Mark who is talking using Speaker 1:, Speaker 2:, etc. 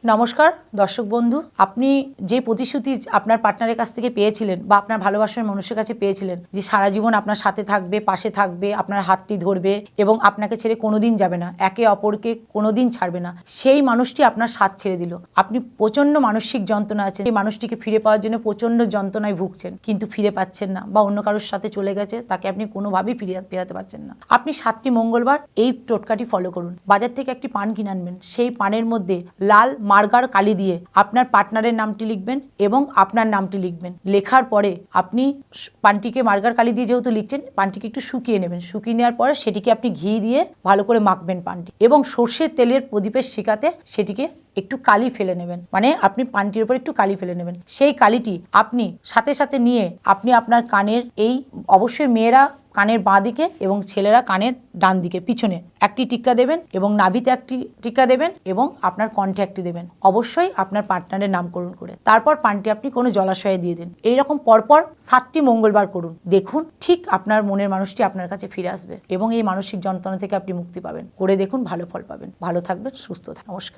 Speaker 1: নমস্কার দর্শক বন্ধু, আপনি যে প্রতিশ্রুতি আপনার পার্টনারের কাছ থেকে পেয়েছিলেন বা আপনার ভালোবাসার মানুষের কাছে পেয়েছিলেন যে সারা জীবন আপনার সাথে থাকবে, পাশে থাকবে, আপনার হাতটি ধরবে এবং আপনাকে ছেড়ে কোনোদিন যাবে না, একে অপরকে কোনোদিন ছাড়বে না, সেই মানুষটি আপনার সাথ ছেড়ে দিল। আপনি প্রচণ্ড মানসিক যন্ত্রণা আছেন, সেই মানুষটিকে ফিরে পাওয়ার জন্য প্রচণ্ড যন্ত্রণায় ভুগছেন, কিন্তু ফিরে পাচ্ছেন না বা অন্য কারোর সাথে চলে গেছে, তাকে আপনি কোনোভাবেই ফেরাতে পারছেন না। আপনি 7টি মঙ্গলবার এই টোটকাটি ফলো করুন। বাজার থেকে একটি পান কিনে আনবেন, সেই পানের মধ্যে লাল মার্গার কালি দিয়ে আপনার পার্টনারের নামটি লিখবেন এবং আপনার নামটি লিখবেন। লেখার পরে আপনি পানটিকে মার্গার কালি দিয়ে যেহেতু লিখছেন, পানটিকে একটু শুকিয়ে নেবেন। শুকিয়ে নেওয়ার পরে সেটিকে আপনি ঘি দিয়ে ভালো করে মাখবেন পানটি, এবং সর্ষের তেলের প্রদীপের শিখাতে সেটিকে একটু কালি ফেলে নেবেন, মানে আপনি পানটির উপর একটু কালি ফেলে নেবেন। সেই কালিটি আপনি সাথে সাথে নিয়ে আপনি আপনার কানের অবশ্যই মেয়েরা কানের বাঁ দিকে এবং ছেলেরা কানের ডান দিকে পিছনে একটি টিক্কা দেবেন, এবং নাভিতে একটি টিক্কা দেবেন, এবং আপনার কণ্ঠে একটি দেবেন, অবশ্যই আপনার পার্টনারের নামকরণ করে। তারপর পানটি আপনি কোনো জলাশয়ে দিয়ে দিন। এইরকম পরপর 7টি মঙ্গলবার করুন, দেখুন ঠিক আপনার মনের মানুষটি আপনার কাছে ফিরে আসবে এবং এই মানসিক যন্ত্রণা থেকে আপনি মুক্তি পাবেন। করে দেখুন, ভালো ফল পাবেন। ভালো থাকবেন, সুস্থ থাকবেন। নমস্কার।